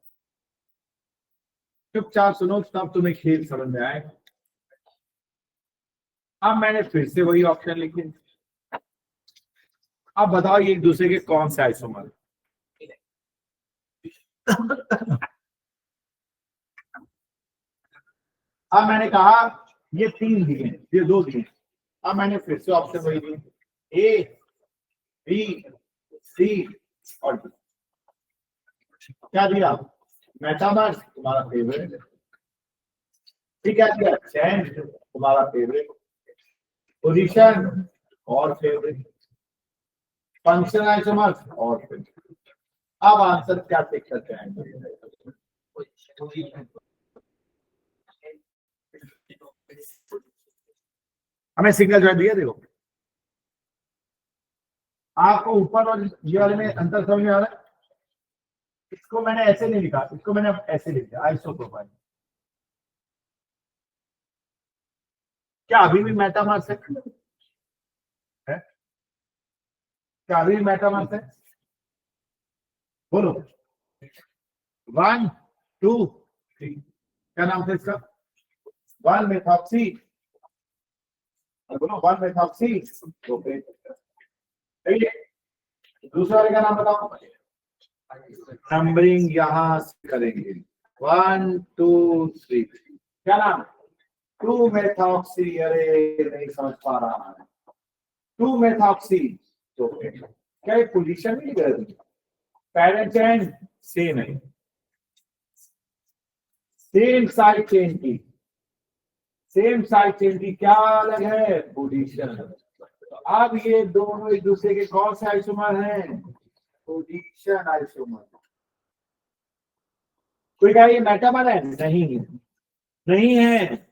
चुपचाप सुनो तब तुम्हें खेल समझ में आए। अब मैंने फिर से वही ऑप्शन लिखे। अब बताओ ये एक दूसरे के कौन से आइसोमर? अब मैंने कहा ये 3 दिए, ये 2 दिए। अब मैंने फिर से ऑप्शन वही दिए, ए बी सी और डी। क्या दिया? मेटामर्स तुम्हारा फेवरेट, ठीक है, दिया चैन तुम्हारा फेवरेट, पोजीशन और फेवरेट, फंक्शन आइसोमर्स और फेवरेट। अब आंसर क्या टिक करते हैं? हमें सिग्नल जो दिया देखो, आपको ऊपर और ये वाले में अंतर समझ में आ रहा है? इसको मैंने ऐसे नहीं लिखा, इसको मैंने ऐसे लिख दिया आइसो प्रोफाइल। क्या अभी भी मेटामर्स है? क्या अभी भी मेटामर्स है? बोलो 1 2 3। क्या नाम था इसका? 1 मेथॉक्सी। बोलो 1 मेथॉक्सी। ओके, दूसरे वाले का नाम बताओ। नंबरिंग यहां से करेंगे 1 2 3। क्या नाम? 2 मेथॉक्सी। अरे नहीं समझ पा रहा है। 2 मेथॉक्सी। तो क्या ये पोजीशन नहीं कर रही? पेरेंट एंड सेम है, सेम साइड चेन की, सेम साइड चेन की क्या अलग है? पोजीशन। अब ये दोनों एक दूसरे के कौन से आइसोमर हैं? Position isomer. कोई कहा ये मेटामर है? नहीं, नहीं है।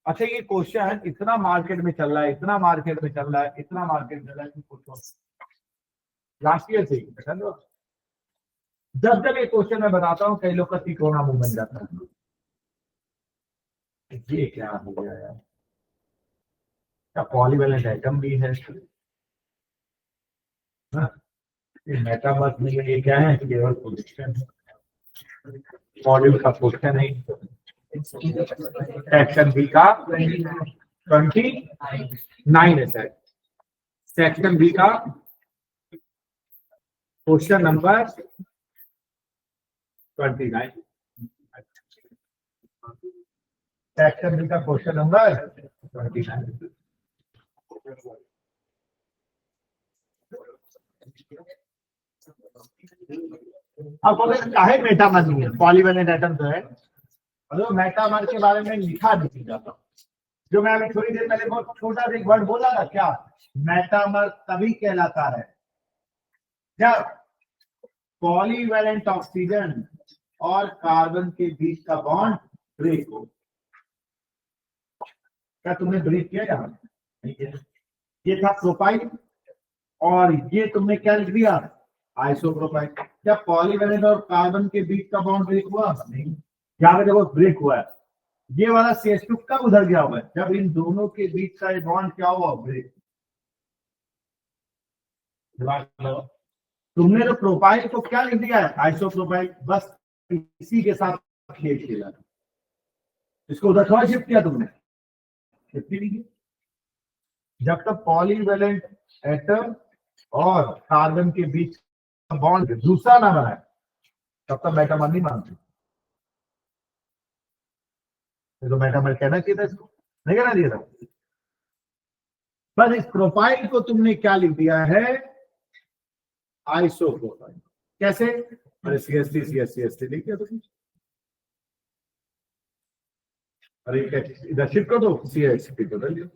अच्छा ये क्वेश्चन इतना मार्केट में चल रहा है, इतना मार्केट में चल रहा है, इतना मार्केट में चल रहा है कि पूछो। लास्ट ईयर से जब जब ये क्वेश्चन मैं बताता हूँ कई लोग का तिकोना मुंह बन जाता है, ये क्या हो गया यार? क्या पॉलीवैलेंट एटम भी है? हाँ? ये मेटामर्स में ये क्या है? केवल पोजीशन है, मॉड्यूल का पोजीशन है। सेक्शन बी का 29 है सर। सेक्शन बी का क्वेश्चन नंबर 29। सेक्शन बी का क्वेश्चन नंबर 29। अब चाहे मेटामर नहीं है, पॉलीवैलेंट एटम जो है, मतलब मेटामर के बारे में लिखा नहीं जाता। जो मैं अभी थोड़ी देर पहले बहुत छोटा सा एक वर्ड बोला था, क्या मेटामर तभी कहलाता है जब पॉलीवैलेंट ऑक्सीजन और कार्बन के बीच का बॉन्ड ब्रेक हो। क्या तुमने ब्रेक किया यहाँ? ये था प्रोफाइल, और ये तुमने क्या लिख दिया? आइसोप्रोपाइल। क्या पॉलीवैलेंट और कार्बन के बीच का बॉन्ड ब्रेक हुआ? नहीं। यहाँ पे देखो ब्रेक हुआ है, ये वाला CH2 कब उधर गया हुआ है? जब इन दोनों के बीच का बॉन्ड क्या हुआ? ब्रेक। तुमने तो प्रोफाइल को क्या लिख दिया है? आइसोप्रोपाइल। बस इसी के साथ खेल खेला, इसको उधर थोड़ा शिफ्ट किया तुमने, शिफ्ट ही नहीं किया। जब तक पॉलीवैलेंट एटम और कार्बन के बीच बॉन्ड दूसरा ना बनाए तब तक मेटामर नहीं मानते। तो मेटामर कहना चाहिए था, इसको नहीं कहना चाहिए था। बस इस प्रोफाइल को तुमने क्या लिख दिया है, आइसो प्रोफाइल। कैसे? अरे CH3 लिख दिया तुमने। अरे इधर शिफ्ट कर दो, CH3 को डाल दिया।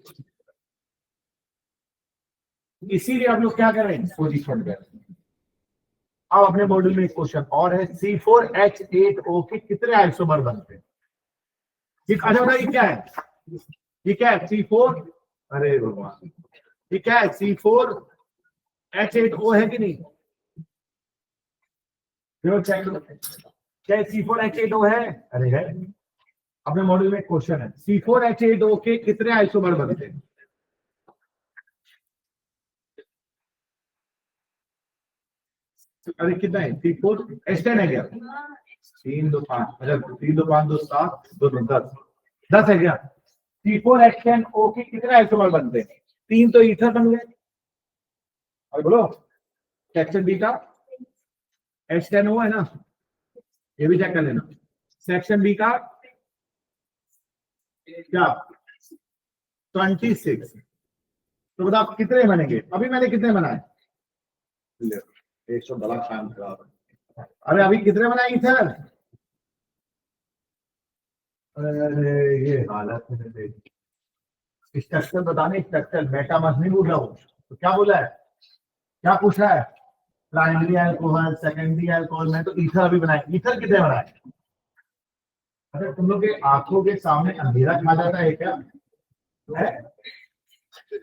इसीलिए आप लोग क्या कर रहे हैं, पोजीशन कर। अब अपने मॉड्यूल में एक क्वेश्चन और है, C4H8O के कितने आइसोमर बनते हैं? अच्छा बताइए क्या है, ये क्या है? C4, अरे भगवान, ये क्या है? C4H8O है कि नहीं? चेक करो, क्या C4H8O है? अरे है। अपने मॉड्यूल में क्वेश्चन है, C4H8O के कितने आइसोमर बनते हैं? अरे कितना है? C4H10 है क्या? 3 2 5, अच्छा 3 2 5 2 7 2 2 10 है क्या? C4H10O के कितने आइसोमर बनते हैं? 3 तो ईथर बन गए। और बोलो सेक्शन बी का H10O है ना, ये भी चेक कर लेना। सेक्शन बी का क्या 26, तो बताओ कितने बनेंगे? अभी मैंने कितने बनाए? 100 बड़ा शाम खराब। अरे अभी कितने बनाए ईथर? अरे ये हालत है। स्ट्रक्चर बताने, स्ट्रक्चर मेटामर्स नहीं बोल रहा हूँ, तो क्या बोला है, क्या पूछ रहा है? Primary alcohol, secondary alcohol. में तो ईथर अभी बनाए, ईथर कितने बनाए? अरे तुम लोग के आंखों के सामने अंधेरा खा जाता है क्या? है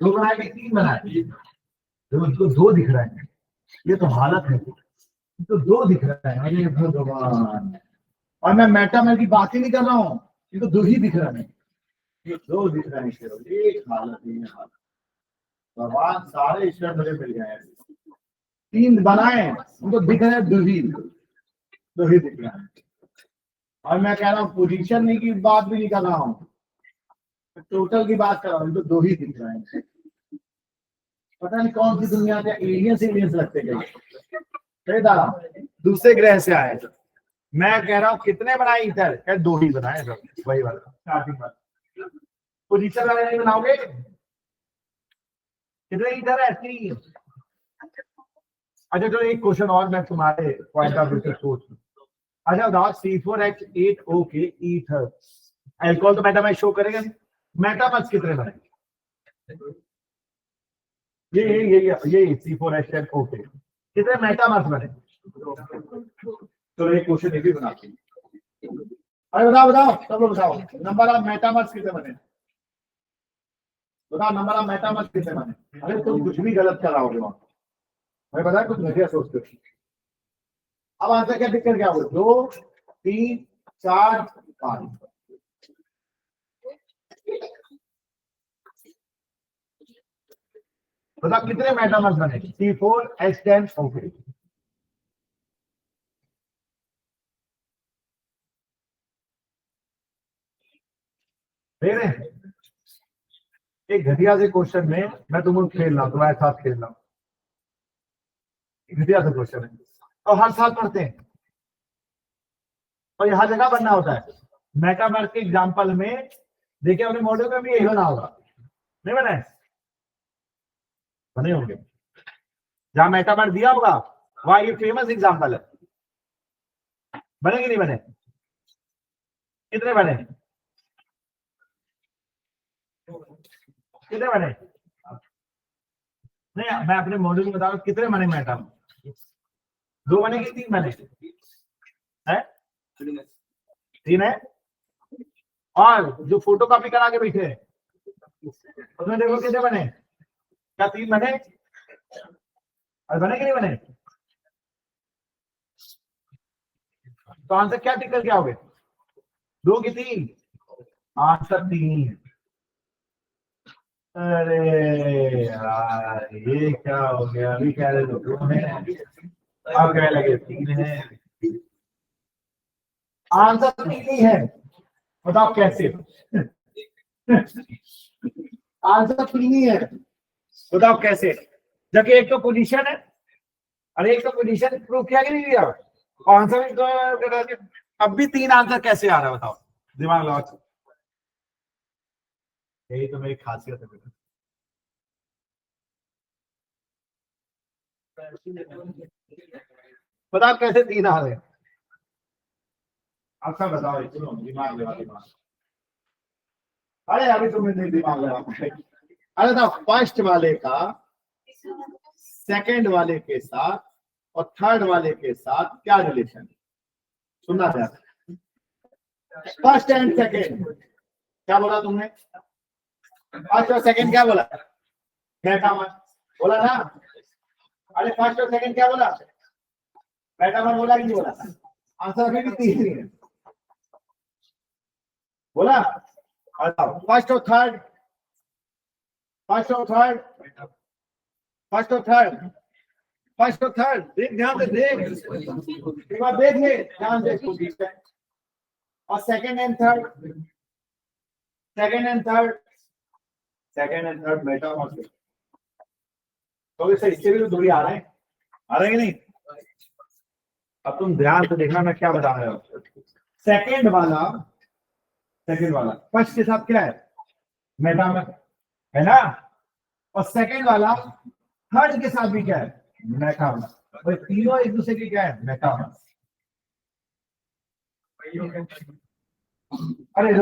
2 बनाए कि 3 बनाए? तो 2 दिख रहा है, ये तो हालत है, तो 2 दिख रहा है। अरे भगवान, और मैं मेटामर की बात ही नहीं कर रहा हूँ, ये तो 2 ही दिख रहा है, ये 2 दिख रहा है। एक हालत, ये हालत, भगवान सारे ईश्वर मुझे मिल गए। 3 बनाए, उनको दिख रहे हैं 2 ही दिख रहा है। और मैं कह रहा हूँ पोजीशन की बात भी नहीं कर रहा हूँ, टोटल की बात कर रहा हूँ, तो 2 ही दिख रहे हैं। पता नहीं कौन सी दुनिया से एलियंस लगते गए, दूसरे ग्रह से आए। मैं कह रहा हूँ कितने बनाए इधर? क्या 2 ही बनाए सब, वही वाला स्टार्टिंग वाला। पोजीशन वाले नहीं बनाओगे? कितने इधर है? 3। अच्छा, तो एक क्वेश्चन और मैं तुम्हारे पॉइंट ऑफ व्यू से सोच। अच्छा बताओ, C4H8O के ईथर अल्कोहल तो मेटामर शो करेगा, मेटामर्स कितने बने? ये C4H10O के कितने मेटामर्स बने? चलो एक क्वेश्चन ये भी बनाते हैं। अरे बताओ सब लोग बताओ, नंबर ऑफ मेटामर्स कितने बने? बताओ नंबर ऑफ मेटामर्स कितने बने? अरे तुम कुछ भी गलत कराओगे वहां, मैं पता है कुछ घटिया सोचते हो। अब आंसर क्या दिक्कत क्या हो? 2 3 4 5। बताओ कितने मेटामर्स बने? C4H10O के एक घटिया से क्वेश्चन में मैं तुम खेल रहा हूँ, तुम्हारे साथ खेल रहा हूँ। घटिया सा क्वेश्चन है और हर साल पढ़ते हैं, और हर जगह बनना होता है। मेटामर्स के एग्जांपल में देखिए, अपने मॉडल में भी यही बना होगा, नहीं बना है? बने होंगे जहां मेटामर्स दिया होगा, वहां ये फेमस एग्जांपल है। बने कि नहीं बने? कितने बने? कितने बने? नहीं, मैं अपने मॉड्यूल में बता रहा हूं कितने बने मेटामर्स। 2 बने कि 3 बने? है 3 है। और जो फोटो कॉपी करा के बैठे हैं उसमें देखो कितने बने? क्या 3 बने? और बने कि नहीं बने? तो आंसर क्या टिक करके आओगे? 2 की 3? आंसर 3। अरे यार ये क्या हो गया? अभी कह रहे थे 2 है, अब कहने लगे 3 है। आंसर 3 ही है, बताओ कैसे? आंसर 3 ही है, बताओ कैसे? जबकि एक तो पोजीशन है और एक तो पोजीशन प्रूव किया कि नहीं किया, आंसर अब भी 3 आंसर कैसे आ रहा है बताओ, दिमाग लगाओ। यही तो मेरी खासियत है बेटा। बताओ कैसे 3 आ रहे हैं, अच्छा बताओ, दिमाग लगा दिमाग। अरे अभी तुमने नहीं दिमाग लगा। अरे था फर्स्ट वाले का सेकंड वाले के साथ और थर्ड वाले के साथ क्या रिलेशन, सुनना था। फर्स्ट एंड सेकंड क्या बोला तुमने, फर्स्ट और सेकंड क्या बोला, मेटामर बोला ना। अरे फर्स्ट और सेकंड क्या बोला, मेटामर बोला कि नहीं बोला, आंसर अभी भी 3 ही है बोला। फर्स्ट और थर्ड, फर्स्ट और थर्ड, फर्स्ट और थर्ड, फर्स्ट और थर्ड, देख ध्यान से देख, एक बार देख ले ध्यान से। और second and third, second and third, second and third metamer. तो इससे भी तो दूरी आ रहे हैं, आ रहे हैं कि नहीं। अब तुम ध्यान से देखना मैं क्या बता रहा हूँ। सेकंड वाला फर्स्ट के साथ क्या है, मेटामर है ना, और सेकंड वाला थर्ड के साथ भी क्या है, मेटामर। और तीनों एक दूसरे के क्या है, मेटामर। अरे बन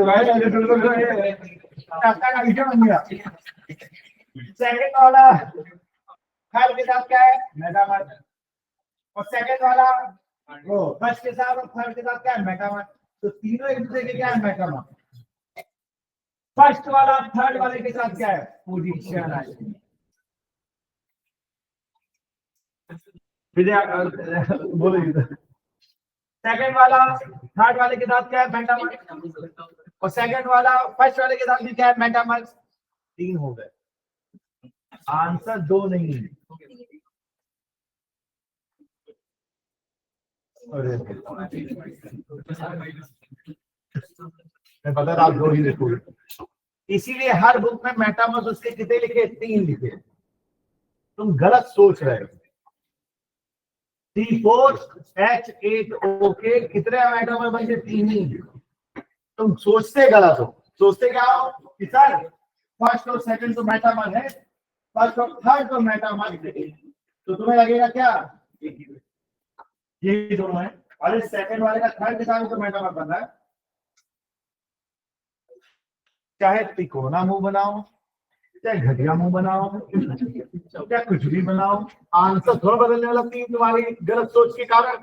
गया। सेकंड वाला थर्ड के साथ क्या है, मेटामर, और सेकंड वाला वो फर्स्ट के साथ और थर्ड के साथ क्या है, मेटामर। तो तीनों एक दूसरे के क्या है, मेटामर। फर्स्ट वाला थर्ड वाले के साथ क्या है, पोजीशन है। बोलो सेकंड वाला थर्ड वाले के साथ क्या है, मेटामर, और सेकंड वाला फर्स्ट वाले के साथ भी क्या है, मेटामर। 3 हो गए, आंसर 2 नहीं है। अरे मैं पता था आप 2 ही देखोगे, इसीलिए हर बुक में मेटामर्स उसके कितने लिखे, 3 लिखे। तुम गलत सोच रहे हो। C4H8O के कितने मेटामर बन के, 3 ही। तुम सोचते गलत हो, सोचते क्या हो कि सर फर्स्ट और सेकंड तो मेटामर है, फर्स्ट और थर्ड तो मेटामर, तो तुम्हें लगेगा क्या यही दोनों है। अरे सेकंड वाले का थर्ड के साथ तो मेटामर बन रहा है। चाहे त्रिकोणा मुंह बनाओ, चाहे घटिया मुंह बनाओ, चाहे कुछ भी बनाओ, आंसर थोड़ा बदलने वाला। 3 तुम्हारी गलत सोच के कारण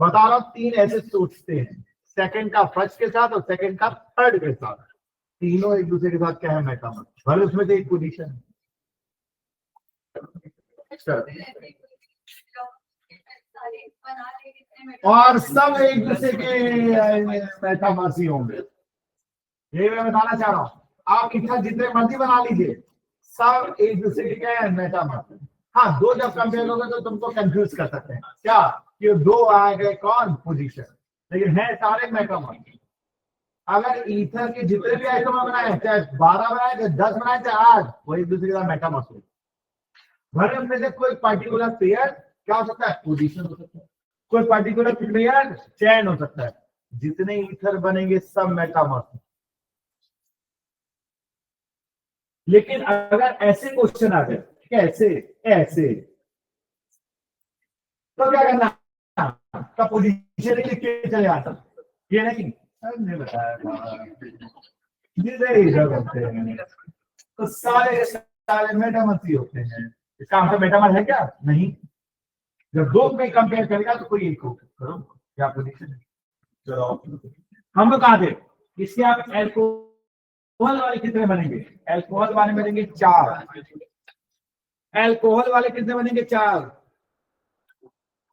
बता रहा हूं। 3 ऐसे सोचते हैं, सेकंड का फर्स्ट के साथ और सेकंड का थर्ड के साथ, तीनों एक दूसरे के साथ क्या है, मेटामर। भले उसमें से एक पोजीशन है। और सब एक दूसरे के मेटामर्स ही होंगे, ये मैं बताना चाह रहा हूँ। आप कितना जितने मर्जी बना लीजिए, सब एक दूसरे के क्या है, मेटामर। हाँ, 2 जब कंपेयर होगा तो तुमको कंफ्यूज कर सकते हैं क्या कि 2 आ गए कौन, पोजीशन, लेकिन है सारे मेटामर। अगर ईथर के जितने भी आइटम बनाए, चाहे 12 बनाए, चाहे 10 बनाए, चाहे 8, वो एक दूसरे के साथ मेटामर हो। भले उनमें से कोई पर्टिकुलर पेयर क्या हो सकता है, पोजीशन हो सकता है, कोई पर्टिकुलर पेयर चैन हो सकता है। जितने ईथर बनेंगे सब मेटामर। लेकिन अगर ऐसे क्वेश्चन आ गए, कैसे ऐसे, तो क्या करना, का पोजीशन लिख के चले आता, ये नहीं बताया करते हैं। तो सारे सारे मेटामर ही होते हैं। इसका आंसर मेटामर है क्या, नहीं। जब 2 में कंपेयर करेगा तो कोई एक हो, करो क्या पोजीशन है। चलो हम लोग कहा थे, इसके आप अल्कोहल वाले कितने बनेंगे, अल्कोहल वाले बनेंगे 4, अल्कोहल वाले कितने बनेंगे, 4,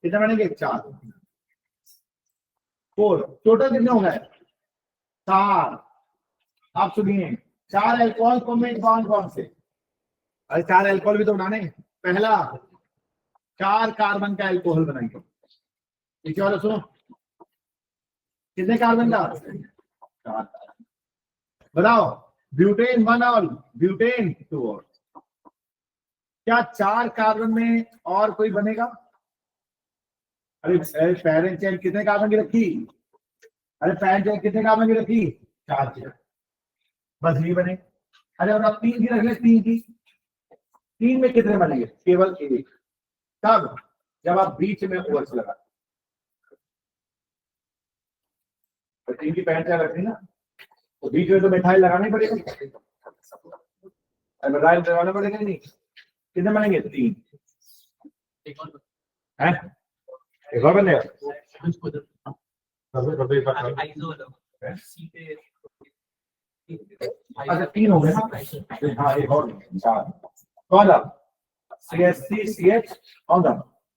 कितने बनेंगे, 4, 4, टोटल कितने हो गए, 4। आप सुनिए, 4 अल्कोहल कॉम्बिनेट बॉन्ड कौन से, अरे 4 अल्कोहल भी तो बनाने। पहला 4 कार्बन का अल्कोहल बनाएंगे, ठीक है, सुनो कितने कार्बन का, 4। बताओ ब्यूटेन 1 और ब्यूटेन 2 और क्या 4 कार्बन में और कोई बनेगा? अरे पेरेंट चेन कितने कार्बन की रखी? अरे पेरेंट चेन कितने कार्बन की रखी? 4 की। बस नहीं बने। अरे और अब 3 की रख ले, 3 की। 3 में कितने बनेंगे? केवल 1। तब जब आप बीच में ओवर्स लगा, तो 3 की पेरेंट चेन रखनी ना, तो बीच में तो मिथाइल लगाना ही पड़ेगा। मिथाइल लगाना पड़ेगा नहीं। कितने बनेंगे? 3 है। एक और बनेगा। अच्छा 3 हो गए ना। हाँ एक और 4 कौन था? CH3 CH कौन था?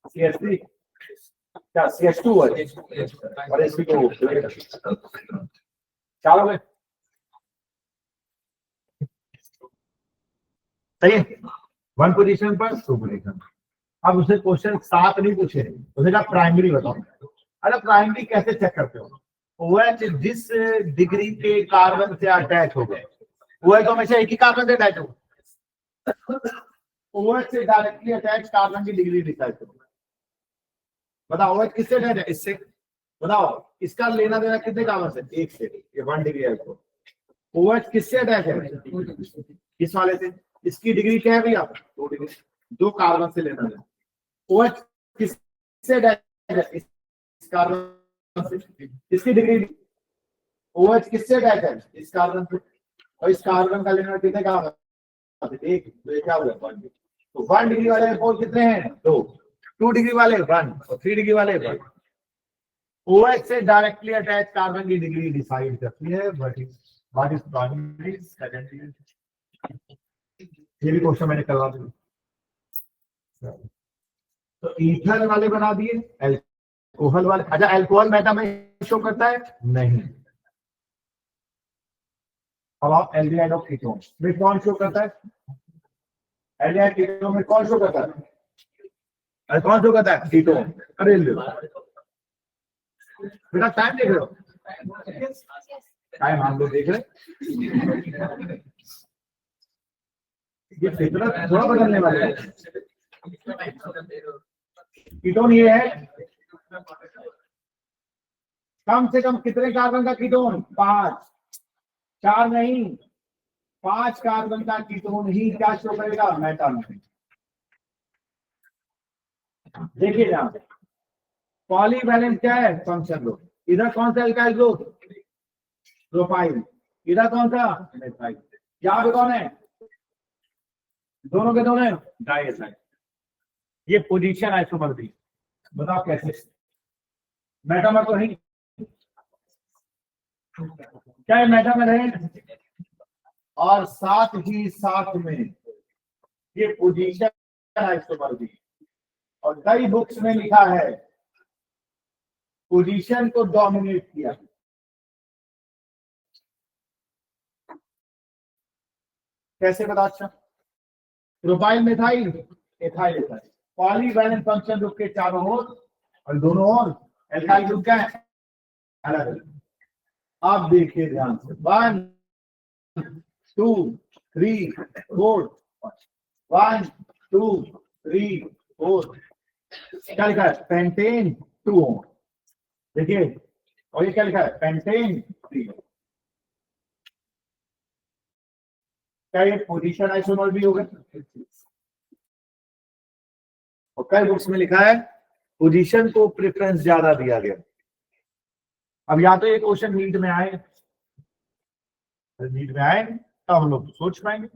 CH3 क्या CH2 है और SP2 4 हो गए। सही है। 1 पोजीशन पर 2 पोजीशन। अब उसे क्वेश्चन 7 नहीं पूछे, उसे कहा प्राइमरी बताओ। अरे प्राइमरी कैसे चेक करते हो? OH जिस डिग्री के कार्बन से अटैच हो गए, OH तो हमेशा एक ही कार्बन से अटैच हो, OH से डायरेक्टली अटैच कार्बन की डिग्री डिसाइड करो। बताओ OH किससे अटैच है? इससे। बताओ इसका लेना देना कितने कार्बन से? 1 से। ये 1 डिग्री है। इसको OH किससे अटैच है? किस वाले से? इसकी डिग्री क्या है भैया? 2 डिग्री। 2 कार्बन से लेना देना। OH किससे अटैच है? इस कार्बन से। इसकी डिग्री OH किससे अटैच है? इस कार्बन से। और इस कार्बन का लेना कितने कार्बन? 1। तो क्या होगा? 1। तो 1 डिग्री वाले फोर कितने हैं? 2। 2 डिग्री वाले 1 और 3 डिग्री वाले 1। OH से डायरेक्टली अटैच कार्बन की डिग्री डिसाइड करती है। What is primary, secondary. ये भी क्वेश्चन मैंने करवा दिया। तो ईथर वाले बना दिए, अल्कोहल वाले। अच्छा अल्कोहल मेटा में शो करता है? नहीं। अब आप एल्डिहाइड ऑफ कीटोन में कौन शो करता है? एल्डिहाइड कीटोन में कौन शो करता है? अरे कौन शो करता है? कीटोन। अरे बेटा टाइम देख रहे हो? टाइम हम लोग देख रहे। ये फितरत थोड़ा बदलने वाले हैं। कीटोन ये है। कम से कम कितने कार्बन का कीटोन? 5। 4 नहीं, 5 कार्बन का कीटोन ही क्या शो करेगा? मेटा में। देखिए यहां पे पॉलीवैलेंट क्या है? Function group. इधर कौन सा एल्काइल ग्रुप? प्रोपाइल। इधर कौन सा? मेथाइल। यहाँ पे कौन है? दोनों के दोनों है डाइएथाइल। ये पोजीशन आइसोमर दी। बताओ कैसे? मेटा में तो नहीं, क्या है मेटा में रहे? और साथ ही साथ में ये पोजीशन आइसोमर दी। और कई बुक्स में लिखा है पोजीशन को डोमिनेट किया। कैसे बता? अच्छा propyl methyl ethyl ethyl polyvalent function group के चारों ओर और दोनों ओर एल्काइल ग्रुप क्या है? अलग अलग। आप देखिए ध्यान से 1 2 3 4 1 2 3 4 क्या लिखा है? पेंटेन 2। देखिए और ये क्या लिखा है? पेंटेन 3। क्या ये पोजीशन आइसोमर भी होगा? और कई बुक्स में लिखा है पोजीशन को प्रेफरेंस ज्यादा दिया गया। अब या तो ये क्वेश्चन नीट में आए, नीट में आए तब हम लोग सोच पाएंगे।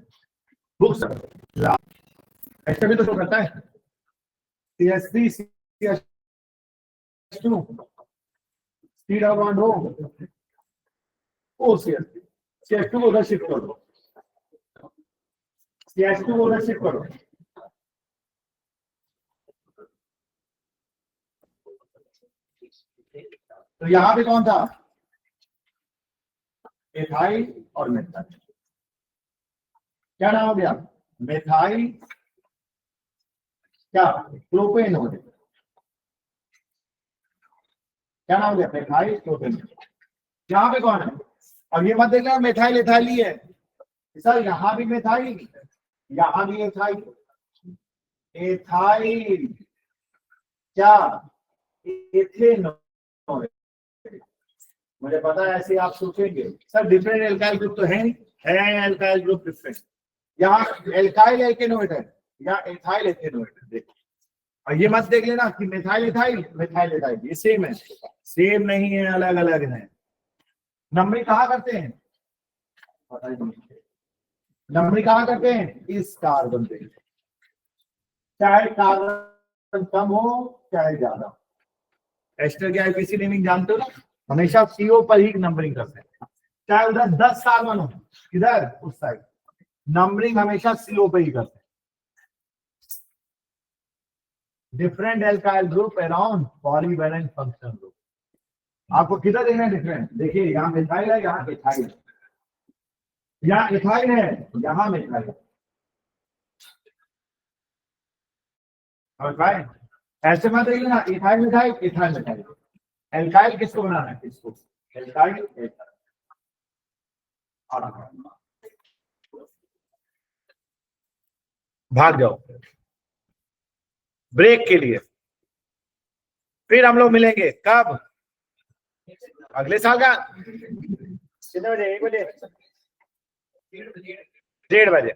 बुक्स ऐसा भी तो शो करता है CH3 CH2 speed of bond हो OCH3 CH2 को उधर शिफ्ट कर दो, CH2 को उधर शिफ्ट करो। तो यहां पे कौन था? मेथाइल और मेथाइल। क्या नाम हो गया? मेथाइल क्या? प्रोपेन हो गया। क्या नाम हो गया? Methyl propane. यहाँ पे कौन है? अब ये मत देखना मेथाइल एथाइल ही है सर। यहाँ भी मेथाइल, यहाँ भी एथाइल। एथाइल क्या इथेनॉल। मुझे पता है ऐसे आप सोचेंगे सर डिफरेंट एल्काइल ग्रुप तो है नहीं, है एल्काइल ग्रुप डिफरेंट। यहाँ एल्काइल एल्केनोइड है या एथाइल एथेनोइड है, देखो। और ये मत देख लेना कि मिथाइल एथाइल मिथाइल एथाइल ये सेम है, सेम नहीं है, अलग अलग है। नंबरिंग कहाँ करते हैं, पता ही नहीं। नंबरिंग कहाँ करते हैं, इस कार्बन पे, चाहे कार्बन कम हो चाहे ज्यादा। एस्टर के आईपीसी नेमिंग जानते हो ना, हमेशा सीओ पर ही नंबरिंग करते हैं, चाहे उधर 10 कार्बन हो, इधर उस साइड नंबरिंग हमेशा सीओ पर ही करते हैं। Different alkyl group around polyvalent functional group. आपको किधर देखना है डिफरेंट, देखिए यहाँ मिथाइल है, यहाँ इथाइल है, यहाँ इथाइल है, यहाँ मिथाइल है। और भाई ऐसे मत देखिए ना, ethyl methyl ethyl methyl. Alkyl किसको बनाना है, इसको एल्काइल एल्काइल। भाग जाओ ब्रेक के लिए, फिर हम लोग मिलेंगे कब, अगले साल का कितने बजे, 1 बजे, 1:30 बजे।